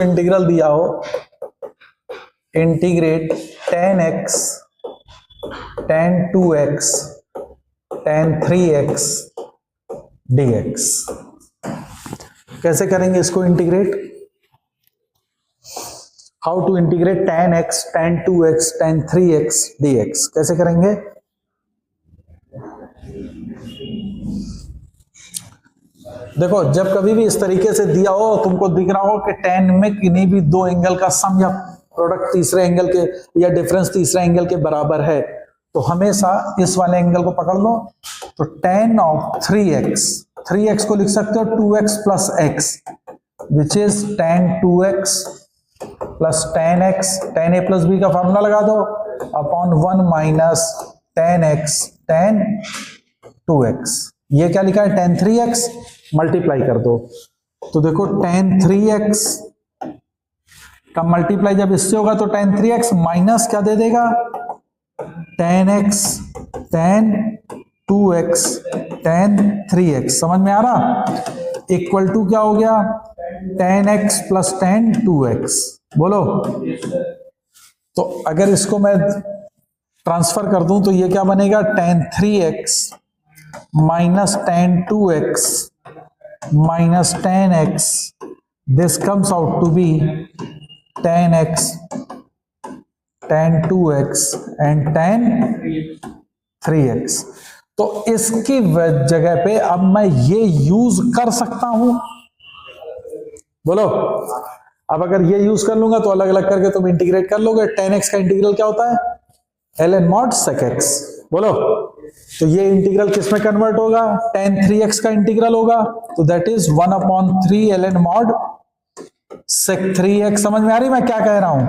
Integral दिया हो, integrate tan x tan 2x tan 3x dx। कैसे करेंगे इसको integrate? How to integrate tan x tan 2x tan 3x dx, कैसे करेंगे? देखो, जब कभी भी इस तरीके से दिया हो, तुमको दिख रहा हो कि tan में किन्हीं भी दो एंगल का सम या प्रोडक्ट तीसरे एंगल के या डिफरेंस तीसरे एंगल के बराबर है, तो हमेशा इस वाले एंगल को पकड़ लो। तो tan ऑफ 3x को लिख सकते हो 2x plus x, which is tan 2x plus tan x, tan a plus b का फॉर्मूला लगा दो upon 1 minus tan x tan 2x। ये क्या लिखा है? tan 3x, मल्टीप्लाई कर दो। तो देखो tan 3x का मल्टीप्लाई जब इससे होगा तो tan 3x माइनस क्या दे देगा? tan x tan 2x tan 3x। समझ में आ रहा? इक्वल टू क्या हो गया? tan x plus tan 2x। बोलो। तो अगर इसको मैं ट्रांसफर कर दूं तो ये क्या बनेगा? tan 3x minus tan 2x minus tan x, this comes out to be tan x tan 2x and tan 3x। तो इसकी जगह पे अब मैं ये यूज कर सकता हूं। बोलो। अब अगर ये यूज कर लूंगा तो अलग अलग करके तुम इंटीग्रेट कर लोगे। tan x का इंटीग्रल क्या होता है? ln mod sec x। बोलो। तो ये इंटीग्रल किस में कन्वर्ट होगा? tan 3x का इंटीग्रल होगा, तो that is 1/3 ln mod sec 3x। समझ में आ रही मैं क्या कह रहा हूं?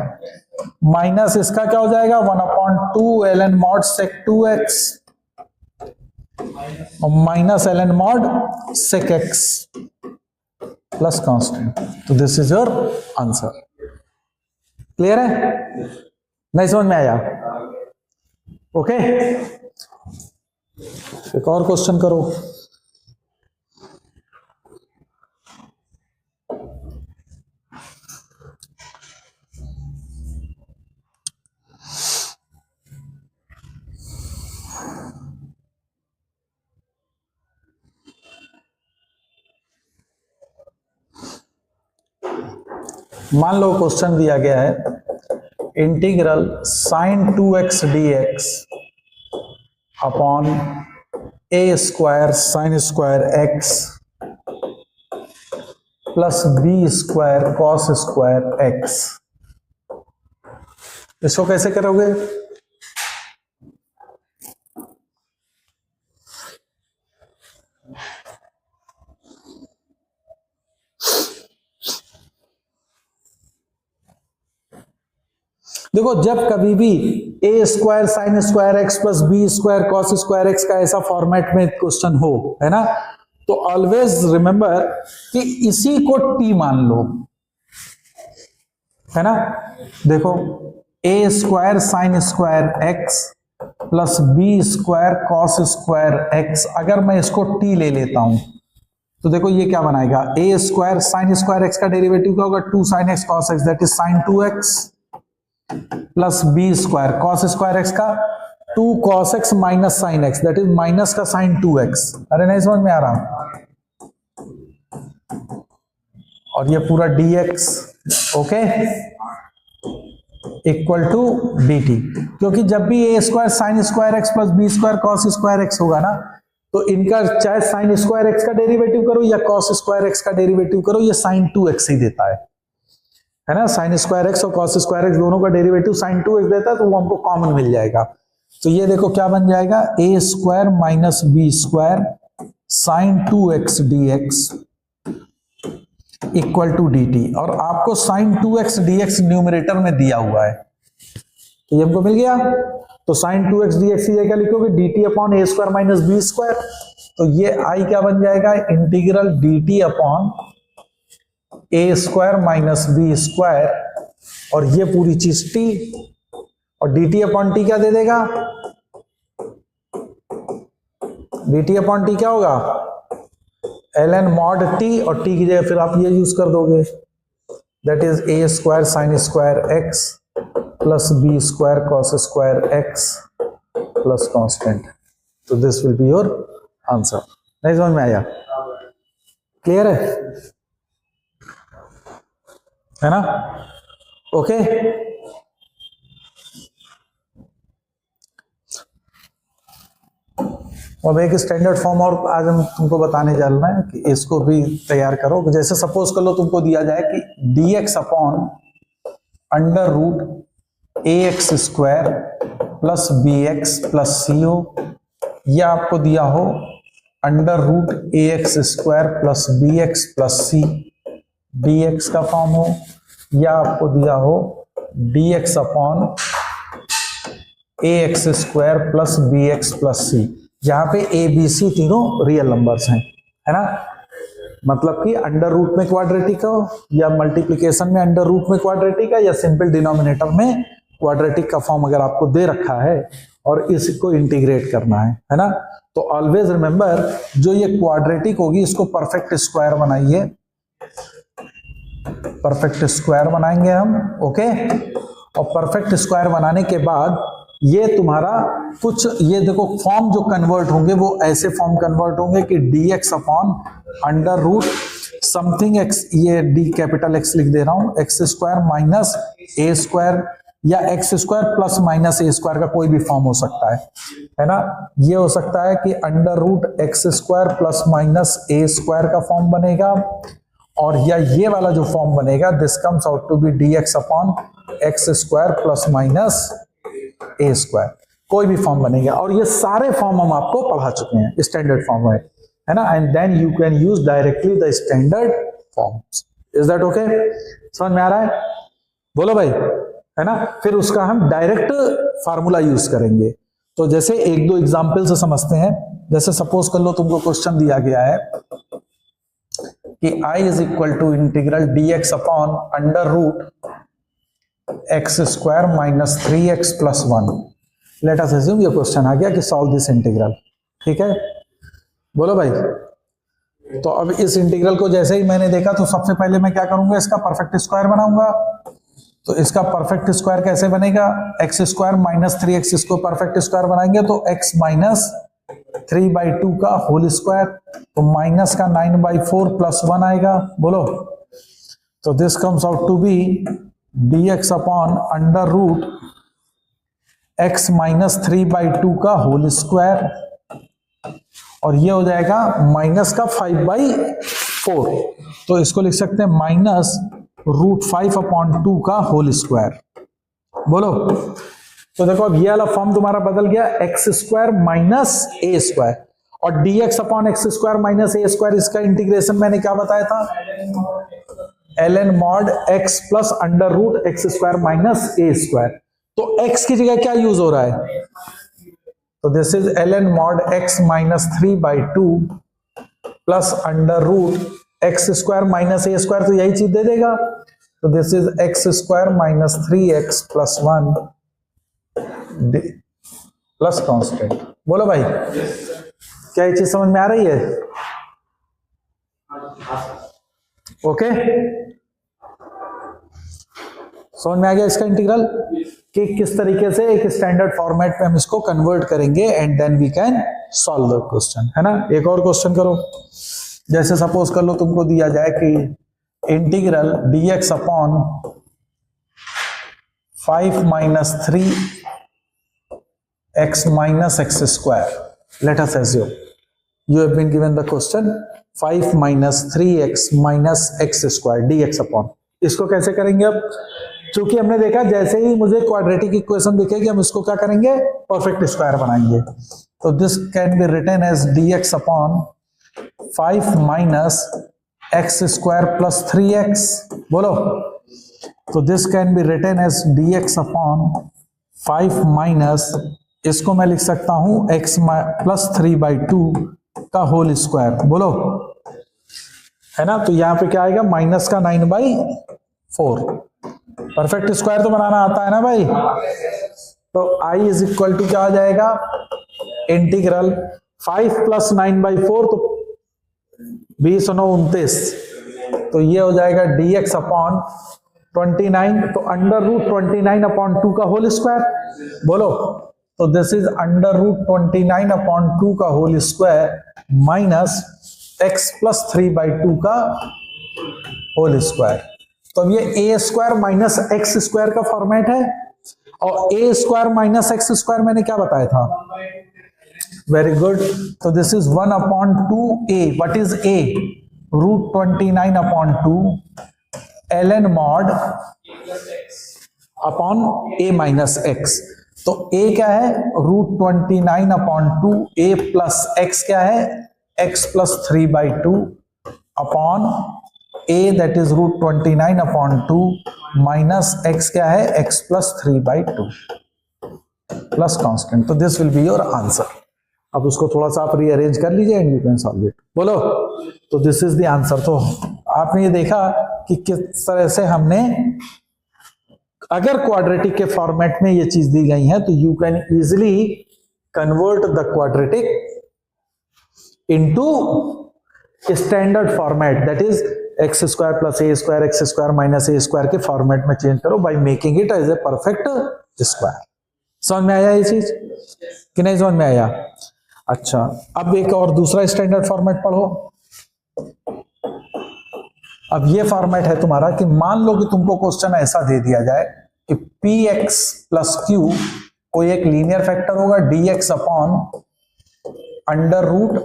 माइनस इसका क्या हो जाएगा? 1/2 ln mod sec 2x और minus ln mod sec x plus constant. तो this is your answer. Clear है? नहीं समझ में आया? ओके, एक और क्वेश्चन करो। मान लो क्वेश्चन दिया गया है integral sine 2x dx upon a square sine square x plus b square cos square x। इसको कैसे करोगे? देखो, जब कभी भी a square sine square x plus B square cos square x का ऐसा फॉर्मेट में क्वेश्चन हो, है ना, तो ऑलवेज रिमेंबर कि इसी को t मान लो, है ना। देखो, a square sine square x plus B square cos square x, अगर मैं इसको t ले लेता हूं तो देखो ये क्या बनाएगा? a square sine square x का डेरिवेटिव क्या होगा? 2 sine x cos x, that is sine 2x plus B square cos square x का 2 cos x minus sine x, that is minus का साइन 2x। अरे नहीं समझ में आ रहा? और ये पूरा dx, okay, equal to dt। क्योंकि जब भी a square sine square x plus B square cos square x होगा ना, तो इनका चाहे साइन स्क्वायर एक्स का डेरिवेटिव करो या कॉस स्क्वायर एक्स का डेरिवेटिव करो, ये साइन 2x ही देता है ना। साइन स्क्वायर एक्स और कॉस स्क्वायर एक्स दोनों का डेरिवेटिव साइन 2x देता है, तो वो हमको कॉमन मिल जाएगा। तो ये देखो क्या बन जाएगा? a square minus b square sine 2x dx equal to dt। और आपको साइन 2x dx न्यूमरेटर में दिया हुआ है, तो ये हमको मिल गया। तो साइन 2x dx ये क्या लिखोगे? dt upon a square minus b square. तो ये i क्या बन जाएगा? Integral dt upon a square minus b square, और ये पूरी चीज t, और dt अपॉन टी क्या दे देगा? dt अपॉन टी क्या होगा? ln mod t, और t की जगह फिर आप ये यूज कर दोगे that is a square sine square x plus B square cos square x plus constant. तो this will be your answer. नहीं समझ में आया? क्लियर है ना? ओके अब एक स्टैंडर्ड फॉर्म और आज हम तुमको बताने जा रहे हैं कि इसको भी तैयार करो। जैसे सपोज कर लो तुमको दिया जाए कि dx upon under root A X square plus B X plus C हो, या आपको दिया हो under root A X square plus B X plus C D X का फॉर्म हो, या आपको दिया हो D X upon A X square plus B X plus C, जहां पे ए बी सी तीनों रियल नंबर्स हैं, है ना? मतलब कि अंडर रूट में क्वाड्रेटिक हो, या मल्टीप्लिकेशन में अंडर रूट में क्वाड्रेटिक है, या सिंपल डिनोमिनेटर में क्वाड्रेटिक का फॉर्म अगर आपको दे रखा है और इसको इंटीग्रेट करना है ना? तो ऑलवेज रिमेंबर जो ये क्वाड्रेटिक होगी इसको परफेक्ट स्क्वायर बनाइए, परफेक्ट स्क्वायर बनाएंगे हम। ओके, और परफेक्ट स्क्वायर बनाने के बाद ये तुम्हारा कुछ, ये देखो फॉर्म जो कन्वर्ट होंगे वो ऐसे फॉर्म कन्वर्ट होंगे कि dx upon under root something x, ये d कैपिटल X लिख दे रहा हूं, एक्स स्क्वायर माइनस ए स्क्वायर, या एक्स स्क्वायर प्लस माइनस ए स्क्वायर का कोई भी फॉर्म हो सकता है ना? ये हो सकता है कि under root x square plus minus ए स्क्वायर का फॉर्म बनेगा, और या ये वाला जो फॉर्म बनेगा this comes out to be dx upon X square plus minus A square, कोई भी फॉर्म बनेगा। और ये सारे फॉर्म हम आपको पढ़ा चुके हैं स्टैंडर्ड फॉर्म में, है ना? And then you can use directly the standard forms. Is that okay? समझ में आ रहा है? बोलो भाई, है ना? फिर उसका हम डायरेक्ट फार्मूला यूज करेंगे। तो जैसे एक दो एग्जाम्पल से समझते हैं। जैसे सपोज कर लो तुमको क्वेश्चन दिया गया है कि I is equal to integral dx upon under root x square minus 3x plus 1। Let us assume ये क्वेश्चन आ गया कि सॉल्व दिस इंटीग्रल। ठीक है, बोलो भाई। तो अब इस इंटीग्रल को जैसे ही मैंने देखा तो सबसे पहले मैं क्या करूंगा, इसका परफेक्ट स्क्वायर बनाऊंगा। तो इसका परफेक्ट स्क्वायर कैसे बनेगा, एक्स स्क्वायर माइनस 3x, इसको परफेक्ट स्क्वायर बनाएंगे तो x माइनस 3/2 का होल स्क्वायर, तो माइनस का 9/4 प्लस 1 आएगा। बोलो, तो this comes out to be dx upon under root x minus 3/2 का होल स्क्वायर, और ये हो जाएगा माइनस का 5/4, तो इसको लिख सकते हैं माइनस रूट 5 अपॉन 2 का होल स्क्वायर। बोलो, तो देखो अब ये वाला फॉर्म तुम्हारा बदल गया, एक्स स्क्वायर माइनस ए स्क्वायर, और dx upon X square minus ए स्क्वायर, इसका इंटीग्रेशन मैंने क्या बताया था, ln mod x plus under root x square minus ए स्क्वायर। तो x की जगह क्या यूज हो रहा है, तो this is ln mod x minus 3/2 plus under root x square minus A square, तो यही चीज दे देगा। तो this is x square minus 3x plus 1 plus constant. बोलो भाई, क्या ये चीज समझ में आ रही है? ओके, समझ में आ गया इसका इंटीग्रल कि किस तरीके से एक स्टैंडर्ड फॉर्मेट में हम इसको कन्वर्ट करेंगे and then we can solve the question, है ना? एक और क्वेश्चन करो। जैसे सपोज कर लो तुमको दिया जाए कि integral dx upon 5 minus 3x minus x square. Late us assume you have been given the question 5 minus 3x minus x square dx upon, इसको कैसे करेंगे? अब चूंकि हमने देखा जैसे ही मुझे क्वाड्रेटिक इक्वेशन दिखेगी हम इसको क्या करेंगे, परफेक्ट स्क्वायर बनाएंगे। तो this can be written as dx upon 5 minus x square plus 3x। बोलो, तो this can be written as dx upon 5 minus, इसको मैं लिख सकता हूं x प्लस 3/2 का होल स्क्वायर। बोलो, है ना? तो यहां पे क्या आएगा, माइनस का 9/4। परफेक्ट स्क्वायर तो बनाना आता है ना भाई? तो I इज इक्वल टू क्या आ जाएगा, इंटीग्रल 5 प्लस 9/4, तो 20 9 29, तो ये हो जाएगा dx अपॉन 29, तो अंडर रूट 29 अपॉन 2 का होल स्क्वायर बोलो, तो this is under root 29 upon 2 का whole square minus x plus 3/2 का होल स्क्वायर। तो अब ये a square minus x square का फॉर्मेट है, और a square minus x square मैंने क्या बताया था, वेरी गुड, तो this is 1 upon 2a, what is a, root 29 upon 2 ln mod upon a minus x. तो a क्या है, root 29 upon 2, a plus x क्या है, x plus 3/2 upon a that is root 29 upon 2 minus x क्या है, x plus 3/2 plus constant. तो this will be your answer. अब उसको थोड़ा सा आप रीअरेंज कर लीजिए and you can solve it. बोलो, तो दिस इज द आंसर। तो आपने ये देखा कि किस तरह से हमने, अगर क्वाड्रेटिक के फॉर्मेट में ये चीज दी गई है तो you can easily convert the quadratic into standard format, that is x square plus a square x square minus A square के फॉर्मेट में चेंज करो by making it as a perfect square. समझ में आया ये चीज कि नहीं समझ में आया? अच्छा, अब एक और दूसरा स्टैंडर्ड फॉर्मेट पढ़ो। अब ये फॉर्मेट है तुम्हारा कि मान लो कि तुमको क्वेश्चन ऐसा दे दिया जाए कि px प्लस क्यू कोई एक लीनियर फैक्टर होगा dx upon under root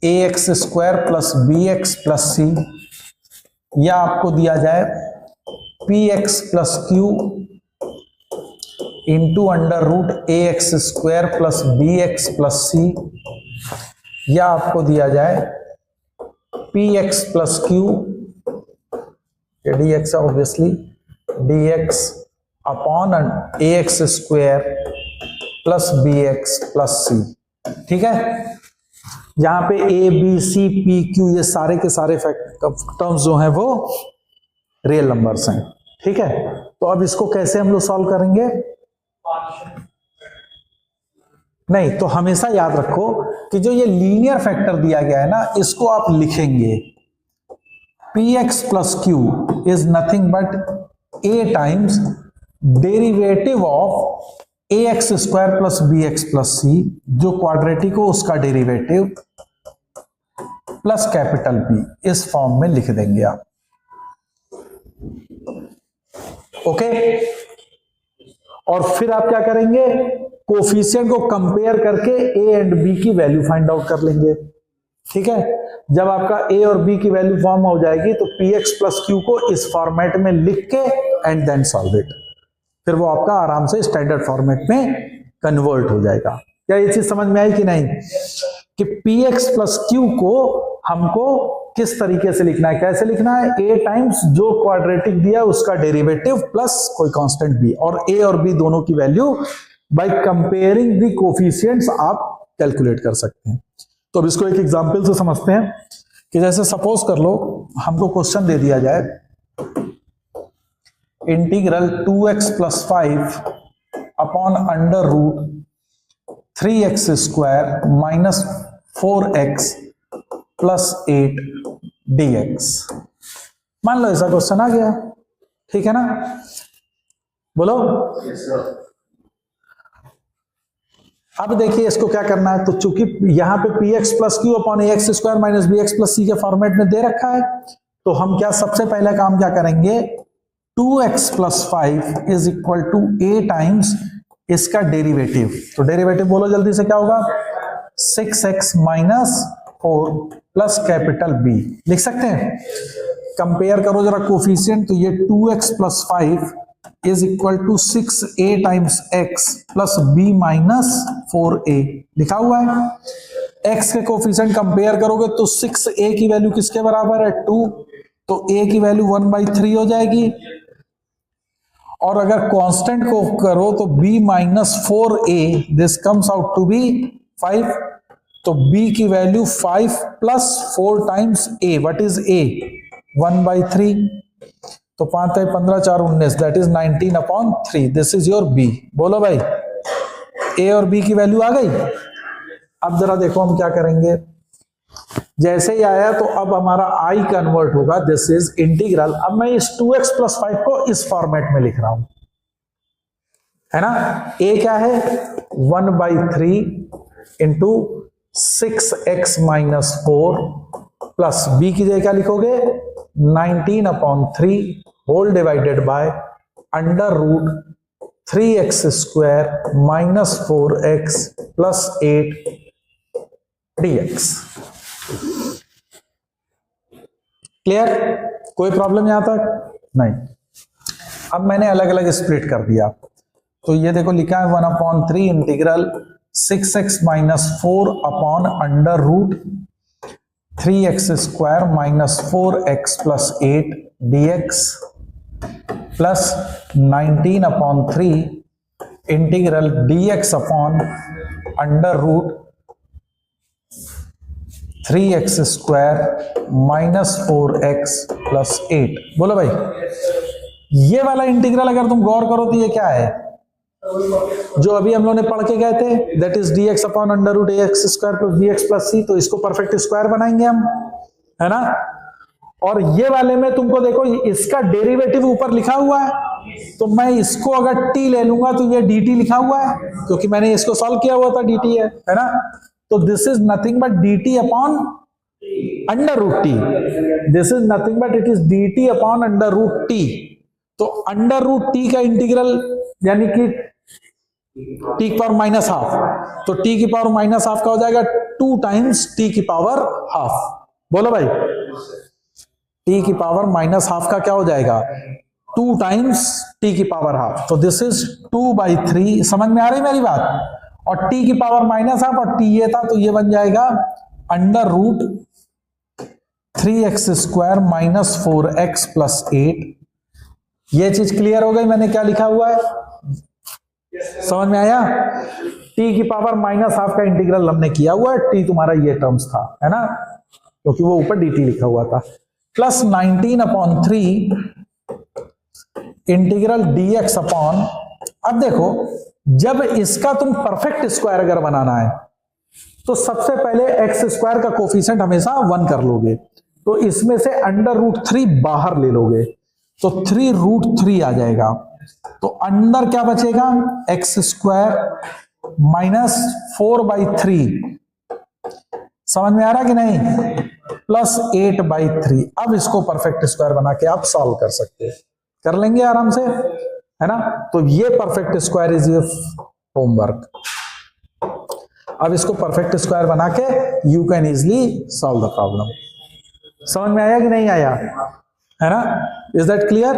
ax square plus bx plus c, या आपको दिया जाए px plus q into under root ax square plus bx plus c, या आपको दिया जाए px plus q dx obviously dx upon ax square plus bx plus c। ठीक है, जहां पे a b c p q ये सारे के सारे टर्म्स जो हैं वो रियल नंबर्स हैं। ठीक है, तो अब इसको कैसे हम लोग सॉल्व करेंगे? नहीं, तो हमेशा याद रखो कि जो ये लीनियर फैक्टर दिया गया है ना, इसको आप लिखेंगे px plus Q is nothing but a times derivative of ax square plus bx plus c, जो क्वाड्रेटिक हो उसका डेरिवेटिव प्लस कैपिटल P, इस फॉर्म में लिख देंगे आप। ओके, और फिर आप क्या करेंगे, कोफिशिएंट को कंपेयर करके a एंड b की वैल्यू फाइंड आउट कर लेंगे। ठीक है, जब आपका a और b की वैल्यू फॉर्म हो जाएगी तो px प्लस q को इस फॉर्मेट में लिख के एंड देन सॉल्व इट, फिर वो आपका आराम से स्टैंडर्ड फॉर्मेट में कन्वर्ट हो जाएगा। क्या ये चीज समझ में आई कि नहीं, कि px प्लस q को हमको किस तरीके से लिखना है, कैसे लिखना है, a टाइम्स जो क्वाड्रेटिक दिया उसका डेरिवेटिव प्लस कोई कांस्टेंट b, और a और b दोनों की value by comparing the coefficients आप कैलकुलेट कर सकते हैं। तो अब इसको एक एग्जांपल से समझते हैं कि जैसे सपोज कर लो हमको क्वेश्चन दे दिया जाए integral 2x plus 5 upon under root 3x square minus 4x plus 8 dx। मान लो ऐसा क्वेश्चन आ गया, ठीक है ना, बोलो। अब देखिए इसको क्या करना है, तो चूंकि यहां पे px plus Q upon ax square minus bx plus c के फॉर्मेट में दे रखा है, तो हम क्या सबसे पहला काम क्या करेंगे, 2x plus 5 is equal to a times इसका डेरिवेटिव। तो डेरिवेटिव बोलो जल्दी से क्या होगा, 6x minus 4 plus capital B लिख सकते हैं। कंपेयर करो जरा कोफिशिएंट, तो ये 2x plus 5 is equal to 6a times x plus b minus 4a लिखा हुआ है। x के कोफिशिएंट कंपेयर करोगे तो 6a की वैल्यू किसके बराबर है, 2, तो a की वैल्यू 1/3 हो जाएगी, और अगर कांस्टेंट को करो तो b minus 4a this comes out to be 5, तो b की value 5 plus 4 times a, what is a, 1/3, तो 5 15 4 19 that is 19/3, this is your b। बोलो भाई, a और b की वैल्यू आ गई। अब जरा देखो हम क्या करेंगे, जैसे ही आया तो अब हमारा आई कन्वर्ट होगा, दिस इज इंटीग्रल। अब मैं इस 2x + 5 को इस फॉर्मेट में लिख रहा हूं, है ना। a क्या है 1/3 इंटू 6x - 4 प्लस b की जगह क्या लिखोगे 19/3 whole divided by √3x² - 4x + 8 dx। Clear? कोई प्रॉब्लम यहां तक नहीं। अब मैंने अलग अलग स्प्लिट कर दिया, तो ये देखो लिखा है 1/3 integral 6x - 4 upon √3x² - 4x + 8 dx plus 19/3 integral dx upon √3x² - 4x + 8। बोलो भाई, ये वाला इंटीग्रल अगर तुम गौर करो तो ये क्या है जो अभी हम लोग ने पढ़ के गए थे, that is dx upon √ax² + bx + c। तो इसको परफेक्ट स्क्वायर बनाएंगे हम, है ना। और ये वाले में तुमको देखो इसका डेरिवेटिव ऊपर लिखा हुआ है, तो मैं इसको अगर t ले लूंगा तो ये dt लिखा हुआ है, क्योंकि मैंने इसको सॉल्व किया हुआ था, dt है ना। तो this is nothing but dt upon √t। This is nothing but it is dt upon √t। तो √t का इंटीग्रल यानी कि t की पावर -½ तो t की पावर -½ का हो जाएगा 2 टाइम्स t की पावर ½ बोलो भाई, t की पावर -½ का क्या हो जाएगा 2 टाइम्स t की पावर ½ तो दिस इज 2/3। समझ में आ रही मेरी बात? और t की पावर -½ और t ये था, तो ये बन जाएगा √3x² - 4x + 8। ये चीज क्लियर हो गई? मैंने क्या लिखा हुआ है समझ में आया? t की पावर -½ का इंटीग्रल हमने किया हुआ है, t तुम्हारा ये टर्म्स था, है ना, क्योंकि वो ऊपर dt लिखा हुआ था, प्लस 19/3 इंटीग्रल dx अपॉन। अब देखो जब इसका तुम परफेक्ट स्क्वायर अगर बनाना है तो सबसे पहले x² का कोफिशिएंट हमेशा 1 कर लोगे, तो इसमें से √3 बाहर ले लोगे तो 3√3 आ जाएगा। तो अंदर क्या बचेगा x² - 4/3। समझ में आ रहा कि नहीं? प्लस 8/3। अब इसको परफेक्ट स्क्वायर बना के आप सॉल्व कर सकते हो, कर लेंगे आराम से, है ना। तो ये परफेक्ट स्क्वायर इज ये होमवर्क। अब इसको परफेक्ट स्क्वायर बना के you can easily solve the problem. समझ में आया कि नहीं आया? है ना। इज दैट क्लियर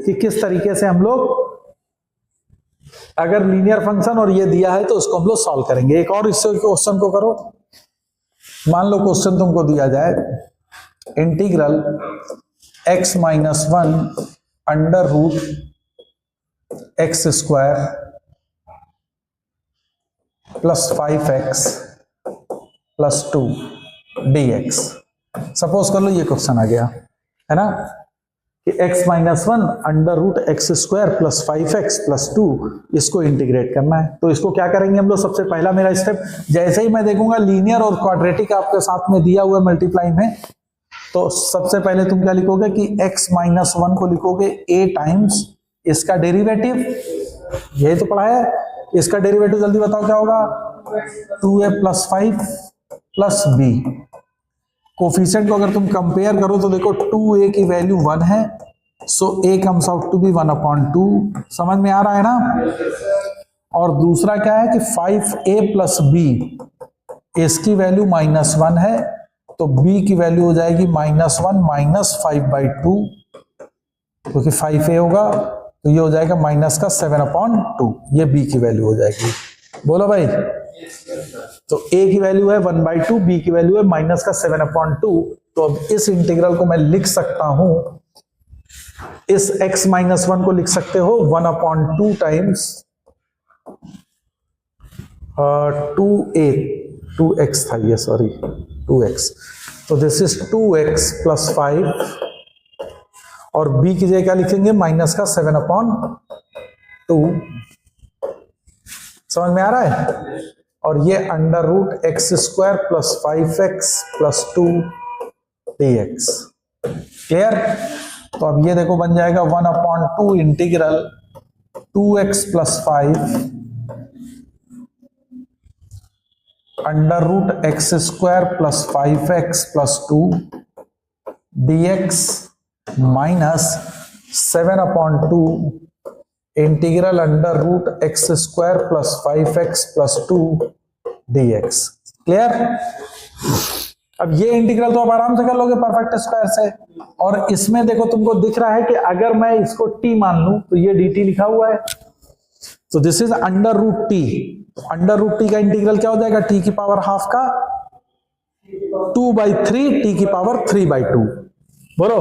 कि किस तरीके से हम लोग अगर लीनियर फंक्शन और ये दिया है तो उसको हम लोग सॉल्व करेंगे। एक और इससे क्वेश्चन को करो। मान लो क्वेश्चन तुमको दिया जाए integral x - 1 √x² + 5x + 2 dx। Suppose कर लो ये क्वेश्चन आ गया, है ना, कि x - 1 √x² + 5x + 2 इसको इंटीग्रेट करना है। तो इसको क्या करेंगे हम लोग? सबसे पहला मेरा स्टेप, जैसे ही मैं देखूंगा लीनियर और क्वाड्रेटिक आपके साथ में दिया हुआ मल्टीप्लाई में, तो सबसे पहले तुम क्या लिखोगे कि x - 1 को लिखोगे a टाइम्स इसका डेरिवेटिव, यही तो पढ़ा है, इसका डेरिवेटिव जल्दी बताओ क्या होगा 2a + 5 + b। कोफिशिएंट को अगर तुम कंपेयर करो तो देखो 2a की वैल्यू 1 है, so a comes out to be 1/2। समझ में आ रहा है ना। और दूसरा क्या है कि 5a + b, इसकी वैल्यू -1 है, तो b की वैल्यू हो जाएगी -1 - 5/2, क्योंकि 5a होगा तो ये हो जाएगा -7/2, ये b की वैल्यू हो जाएगी। बोलो भाई, तो a की वैल्यू है 1/2, b की वैल्यू है -7/2। तो अब इस इंटीग्रल को मैं लिख सकता हूं, इस x - 1 को लिख सकते हो 1/2 टाइम्स 2x था ये, सॉरी 2x, तो दिस इज 2x + 5, और b की जगह क्या लिखेंगे -7/2। समझ में आ रहा है? और ये under root x square plus 5x plus 2 dx। Clear? तो अब ये देखो बन जाएगा 1/2 integral 2x plus 5 under root x square plus 5x plus 2 dx minus 7/2 integral under root x square plus 5x plus 2 dx। Clear? अब ये integral तो आप आराम से कर लोगे परफेक्ट स्क्वायर से, और इसमें देखो तुमको दिख रहा है कि अगर मैं इसको t मान लूं तो ये dt लिखा हुआ है, तो this is under root t. Under root t का इंटीग्रल क्या हो जाएगा? t की पावर हाफ का 2/3 t की पावर 3/2। बोलो,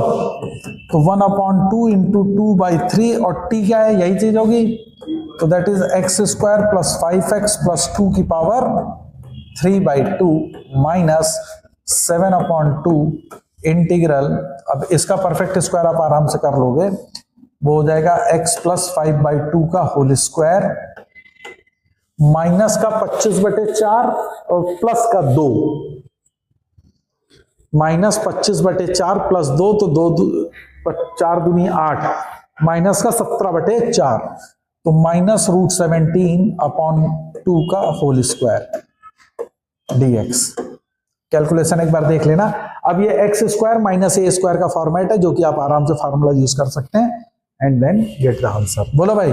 तो 1/2 इंटू 2/3 और t क्या है? यही चीज होगी, तो that is x square plus 5x plus 2 की पावर 3/2 माइनस 7/2 इंटीग्रल, अब इसका परफेक्ट स्क्वायर आप आराम से कर लोगे, वो हो जाएगा x प्लस 5/2 का होल स्क्वायर माइनस का 25/4 और प्लस का 2, माइनस 25/4 प्लस 2, तो 4 दूनी 8 माइनस का 17/4, तो माइनस √17/2 का होल स्क्वायर dx। कैलकुलेशन एक बार देख लेना। अब ये एक्स स्क्वायर माइनस ए स्क्वायर का फॉर्मेट है, जो कि आप आराम से फॉर्मूला यूज कर सकते हैं and then get the answer. बोलो भाई,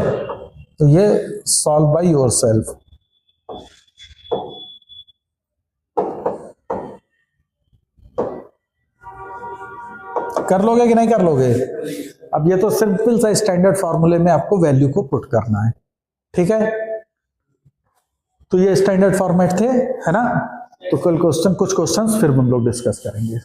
तो ये सॉल्व बाय योरसेल्फ। कर लोगे कि नहीं कर लोगे? अब ये तो सिंपल सा स्टैंडर्ड फॉर्मूले में आपको वैल्यू को पुट करना है, ठीक है? तो ये स्टैंडर्ड फॉर्मेट थे, है ना? तो कल कुछ क्वेश्चंस फिर हम लोग डिस्कस करेंगे।